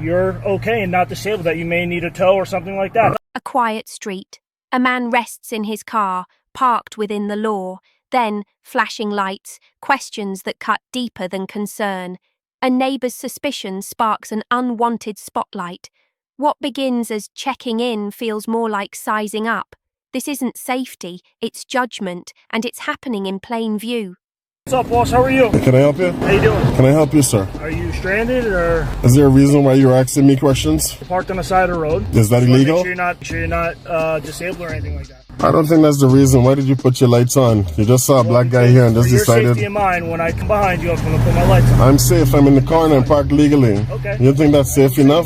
you're okay and not disabled, that you may need a tow or something like that. A quiet street. A man rests in his car, parked within the law. Then, flashing lights, questions that cut deeper than concern. A neighbour's suspicion sparks an unwanted spotlight. What begins as checking in feels more like sizing up. This isn't safety, it's judgment, and it's happening in plain view. What's up, boss? How are you? Can I help you? How you doing? Can I help you, sir? Are you stranded or Is there a reason why you're asking me questions? parked on the side of the road? Is that illegal? Make sure you're not disabled or anything like that. I don't think that's the reason. Why did you put your lights on? You just saw a black guy here and just For your decided. safety and mine, when I come behind you, I'm going to put my lights on. I'm safe. I'm in the car and I'm parked legally. Okay. You think that's safe enough?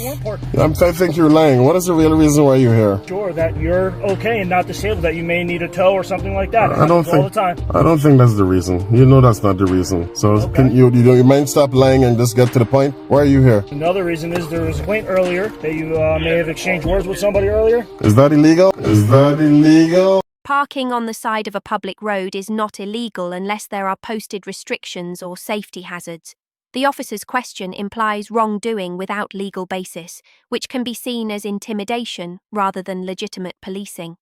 I think you're lying. What is the real reason why you're here? Sure, that you're okay and not disabled, that you may need a tow or something like that. I don't all the time. think that's the reason. You know that's not the reason. So Okay. can you mind stop lying and just get to the point? Why are you here? Another reason is there was a complaint earlier that you may have exchanged words with somebody earlier. Is that illegal? Is that illegal? Parking on the side of a public road is not illegal unless there are posted restrictions or safety hazards. The officer's question implies wrongdoing without legal basis, which can be seen as intimidation rather than legitimate policing.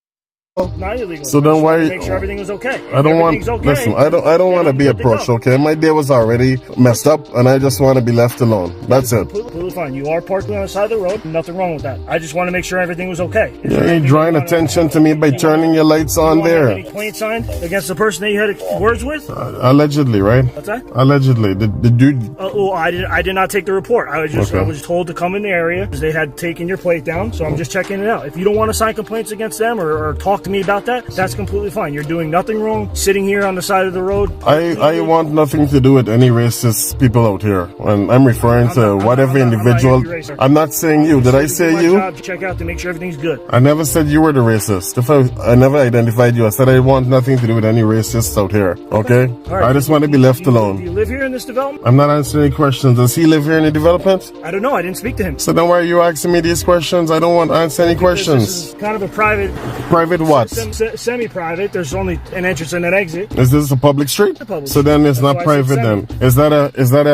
Not illegal. So then why? Make sure everything was okay. I don't want. Everything's okay, Listen, I don't want to be good to approached. go. Okay, my day was already messed up, and I just want to be left alone. That's it. Completely fine. You are parked on the side of the road. Nothing wrong with that. I just want to make sure everything was okay. Yeah, you're drawing attention to me by turning your lights on there. Any complaint signed against the person that you had words with? Allegedly, right? What's that? Allegedly, the dude. I did not take the report. I was told to come in the area because they had taken your plate down. So I'm just checking it out. If you don't want to sign complaints against them or talk to me about that, that's completely fine. You're doing nothing wrong. Sitting here on the side of the road. I want nothing to do with any racist people out here. And I'm referring to whatever individual. I'm not saying you. Did I say you? Job to check out to make sure everything's good. I never said you were the racist. I never identified you. I said I want nothing to do with any racists out here. Okay? All right. I just want to be left Do alone. you live here in this development? I'm not answering any questions. Does he live here in the development? I don't know. I didn't speak to him. So then why are you asking me these questions? I don't want to answer any This questions. is kind of a private, Private what? semi-private. There's only an entrance and an exit. Is this a public street? A public So then it's street. not That's why I said private then. Is that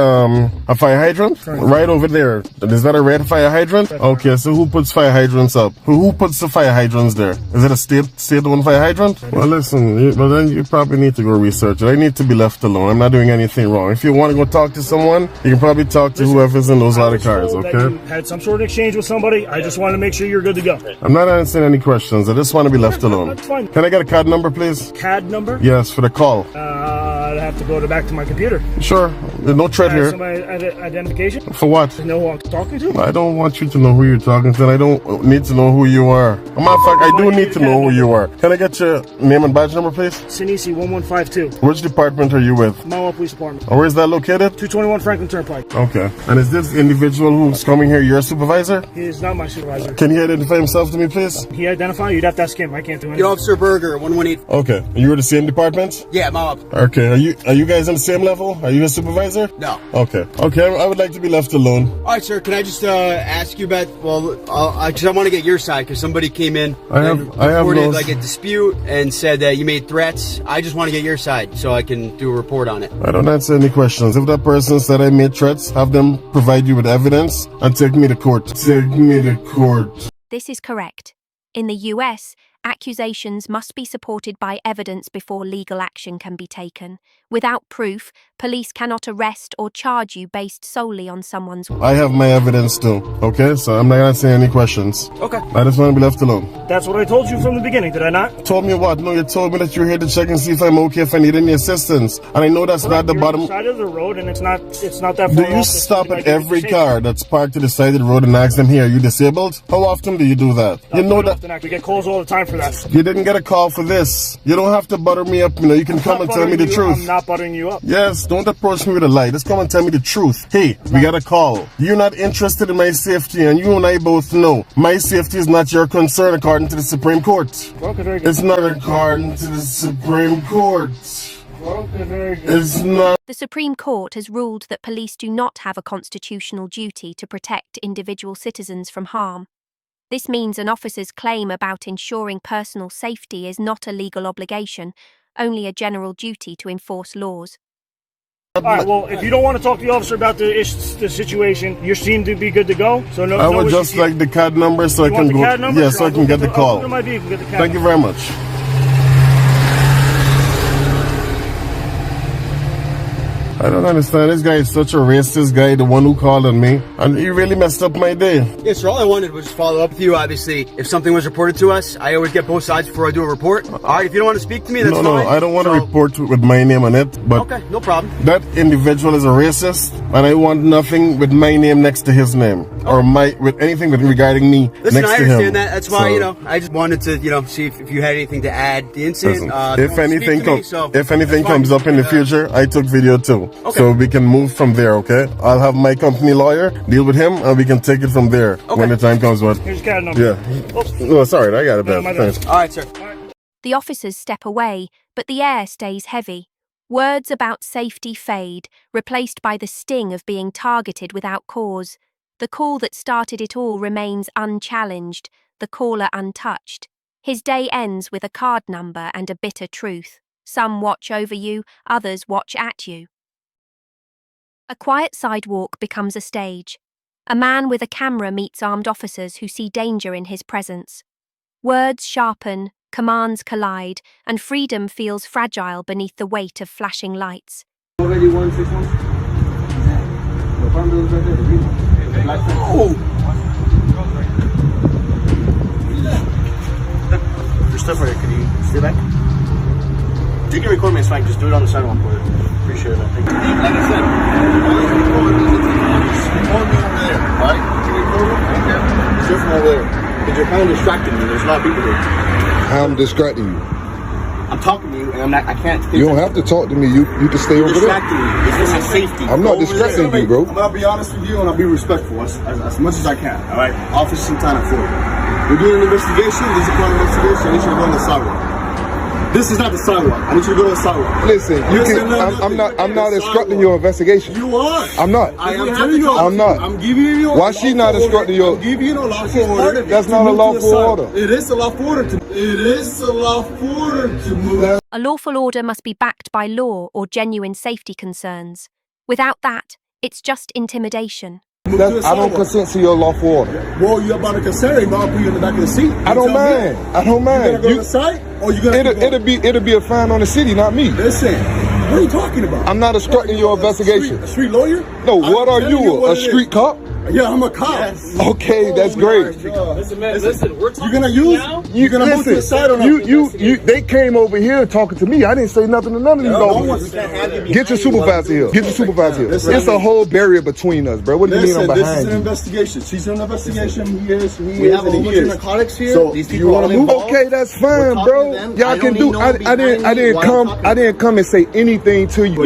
a fire hydrant? Right over there. Is that a red fire hydrant? Okay, so who puts fire hydrants up? Who puts the fire hydrants there? Is it a state-owned fire hydrant? Well, listen, then you probably need to go research it. I need to be left alone. I'm not doing anything wrong. If you want to go talk to someone, you can probably talk to whoever's in those other cars, That okay? you had some sort of exchange with somebody. I just want to make sure you're good to go. I'm not answering any questions. I just want to be left alone. That's fine. Can I get a card number, please? CAD number? Yes, for the call. I'd have to go back to my computer. Sure. There's no threat here. Somebody identification? For what? To know who I'm talking to? I don't want you to know who you're talking to, and I don't need to know who you are. As a matter of fact, I do need to know who you are. Can I get your name and badge number, please? Sinisi 1152. Which department are you with? Mawa Police Department. Or where is that located? 221 Franklin Turnpike. Okay. And is this individual who's coming here your supervisor? He is not my supervisor. Can he identify himself to me, please? He identify? You'd have to ask him. I can't do anything. Get Officer Berger, 118. Okay. You were the same department? Yeah, Mob. Okay. Are you guys on the same level? Are you a supervisor? No. Okay. Okay. I would like to be left alone. All right, sir. Can I just ask you about? Well, because I want to get your side because somebody came in and reported those- like a dispute and said that you made threats. I just want to get your side so I can do a report on it. I don't answer any questions. If that person said I made threats, have them provide you with evidence and take me to court. Take me to court. This is correct. In the US, accusations must be supported by evidence before legal action can be taken. Without proof, police cannot arrest or charge you based solely on someone's... I have my evidence too, okay? So I'm not answering any questions. Okay. I just want to be left alone. That's what I told you from the beginning, did I not? Told me what? No, you told me that you're here to check and see if I'm okay, if I need any assistance. And I know that's not the You're bottom. on the side of the road, and it's not that far Do off. you It's stop something at I can every say. car that's parked to the side of the road and ask them, here, are you disabled? How often do you do that? You know that We get calls all the time for that. you didn't get a call for this. You don't have to butter me up, you can come and tell me the truth. I'm not buttering you up. Yes, don't approach me with a lie. Just come and tell me the truth. Hey, we got a call. You're not interested in my safety, and you and I both know my safety is not your concern according to the Supreme Court. Okay, very good. It's not according to the Supreme Court. Okay, very good. It's not. The Supreme Court has ruled that police do not have a constitutional duty to protect individual citizens from harm. This means an officer's claim about ensuring personal safety is not a legal obligation, only a general duty to enforce laws. All right, well, if you don't want to talk to the officer about the situation, you seem to be good to go. So no. I would just like the CAD number so I can go. CAD number? Yeah, so I can get the call. Thank you very much. I don't understand. This guy is such a racist guy, the one who called on me. And he really messed up my day. Yeah, so all I wanted was to follow up with you, obviously. If something was reported to us, I always get both sides before I do a report. All right, if you don't want to speak to me, that's fine. No, I don't want to report with my name on it. But okay, no problem. That individual is a racist, and I want nothing with my name next to his name. Or with anything regarding me next to him. Listen, I understand that. That's why, I just wanted to, see if you had anything to add. The incident, if anything comes up in the future, I took video too. Okay. So we can move from there, okay? I'll have my company lawyer deal with him, and we can take it from there when the time comes. Here's CAD number. Yeah. Oh, sorry, I got it back. Thanks. All right, sir. The officers step away, but the air stays heavy. Words about safety fade, replaced by the sting of being targeted without cause. The call that started it all remains unchallenged, the caller untouched. His day ends with a card number and a bitter truth. Some watch over you, others watch at you. A quiet sidewalk becomes a stage. A man with a camera meets armed officers who see danger in his presence. Words sharpen, commands collide, and freedom feels fragile beneath the weight of flashing lights. Already 161? Oh! There's stuff right here. Can you stay back? You can record me, it's fine. Just do it on the sidewalk. Appreciate it, man. Thank you. Like I said, all you record is record me over there, right? You can record me right there. It's just from over there. Because you're kind of distracting me. There's a lot of people here. I'm distracting you. I'm talking to you, and I can't. You don't have to talk to me. You can stay over there. Distracting me. It's just a safety. I'm not distracting you, bro. I'm gonna be honest with you, and I'll be respectful as much as I can. All right, Officer Santana for it. We're doing an investigation. This is a part of investigation. I need you to go on the sidewalk. This is not the sidewalk. I need you to go to the sidewalk. Listen, I'm not instructing your investigation. You are. I'm not. I am telling you. I'm not. I'm giving you. Why she not instructing your? I'm giving you a lawful order. That's not a lawful order. It is a lawful order. It is a lawful order to move. A lawful order must be backed by law or genuine safety concerns. Without that, it's just intimidation. I don't consent to your lawful order. Well, you're about to consent. I'll put you in the back of the seat. I don't mind. I don't mind. You gonna go to the side, or you gonna? It'll be a fine on the city, not me. Listen, what are you talking about? I'm not obstructing your investigation. A street lawyer? No, what are you? A street cop? Yeah, I'm a cop. Yes. Okay, that's great. Listen, man, we're talking. You're gonna use? You're gonna move to the side or not? They came over here talking to me. I didn't say nothing to none of these officers. Get your supervisor here. Get your supervisor here. It's a whole barrier between us, bro. What do you mean I'm behind you? This is an investigation. She's an investigation. We have a whole bunch of narcotics here. So these you want to move? Okay, that's fine, bro. Y'all can do. I didn't come and say anything to you.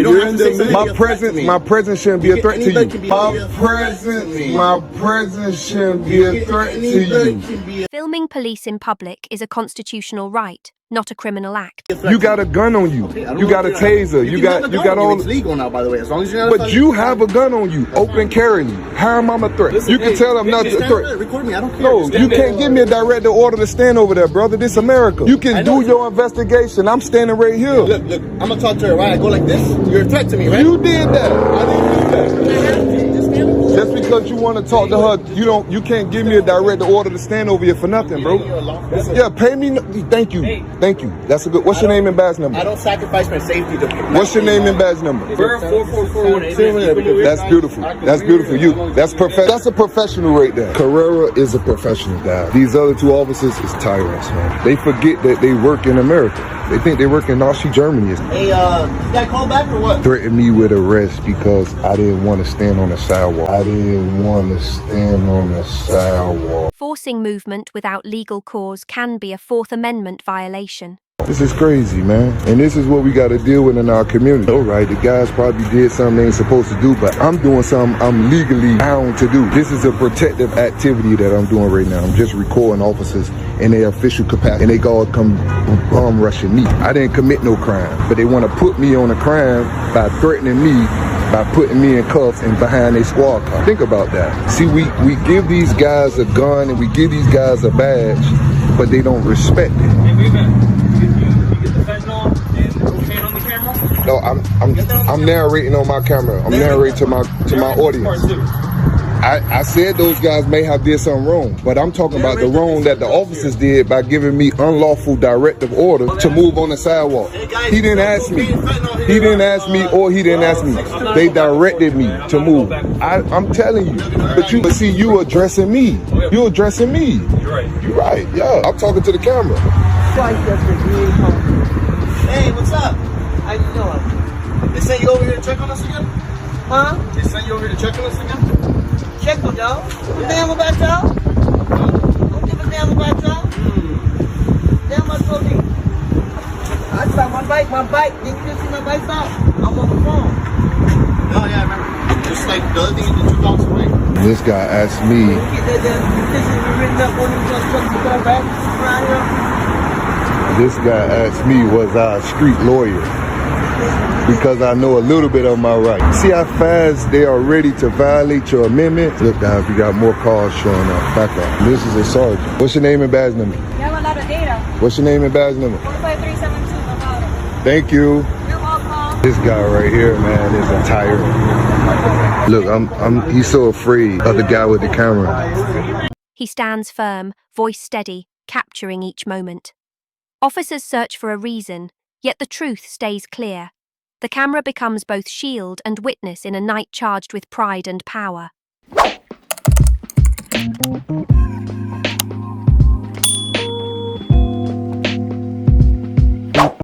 My presence shouldn't be a threat to you. My presence shouldn't be a threat to you. Filming police in public is a constitutional right, not a criminal act. You got a gun on you. You got a taser. You got all. It's legal now, by the way. As long as you're not. But you have a gun on you, open carry. How am I a threat? Listen, you can tell I'm not a threat. Record me. I don't care. No, you can't give me a directed order to stand over there, brother. This America. You can do your investigation. I'm standing right here. Look. I'm gonna talk to her. Right? I go like this. You're a threat to me, right? You did that. I didn't do that. Just because you want to talk to her, you can't give me a direct order to stand over here for nothing, bro. Yeah, pay me. Thank you. That's a good. What's your name and badge number? I don't sacrifice my safety to. What's your name and badge number? 444. That's beautiful. That's beautiful. That's a professional right there. Carrera is a professional guy. These other two officers is tyrants, man. They forget that they work in America. They think they work in Nazi Germany. Hey, this guy called back or what? Threatened me with arrest because I didn't want to stand on the sidewalk. Forcing movement without legal cause can be a Fourth Amendment violation. This is crazy, man. And this is what we got to deal with in our community. All right, the guys probably did something they ain't supposed to do, but I'm doing something I'm legally bound to do. This is a protective activity that I'm doing right now. I'm just recording officers in their official capacity, and they all come bomb rushing me. I didn't commit no crime, but they want to put me on a crime by threatening me, by putting me in cuffs and behind a squad car. Think about that. See, we give these guys a gun and we give these guys a badge, but they don't respect it. Hey, wait a minute. You get the fentanyl and cocaine on the camera? No, I'm narrating on my camera. I'm narrating to my audience. I said those guys may have did something wrong, but I'm talking about the wrong that the officers did by giving me unlawful directive order to move on the sidewalk. He didn't ask me. He didn't ask me, or he didn't ask me. They directed me to move. I'm telling you. But see, you addressing me. You addressing me. You're right. Yeah. I'm talking to the camera. Hey, what's up? How you doing? They sent you over here to check on us again? Huh? They sent you over here to check on us again? Check on y'all. You damn about y'all? Don't give a damn about y'all. Damn about police. I stopped my bike. Didn't you just see my bike stop? I'm on the phone. No, yeah, I remember. Just like the other thing you did 2 blocks away. This guy asked me. You get that damn petition written up on these trucks to go back around here. This guy asked me, was I a street lawyer? Because I know a little bit of my rights. See how fast they are ready to violate your amendment? Look down, if you got more cars showing up, back up. This is a sergeant. What's your name and badge number? You have a lot of data. What's your name and badge number? 45372 about it. Thank you. You're welcome. This guy right here, man, is a tyrant. Look, he's so afraid of the guy with the camera. He stands firm, voice steady, capturing each moment. Officers search for a reason, yet the truth stays clear. The camera becomes both shield and witness in a night charged with pride and power.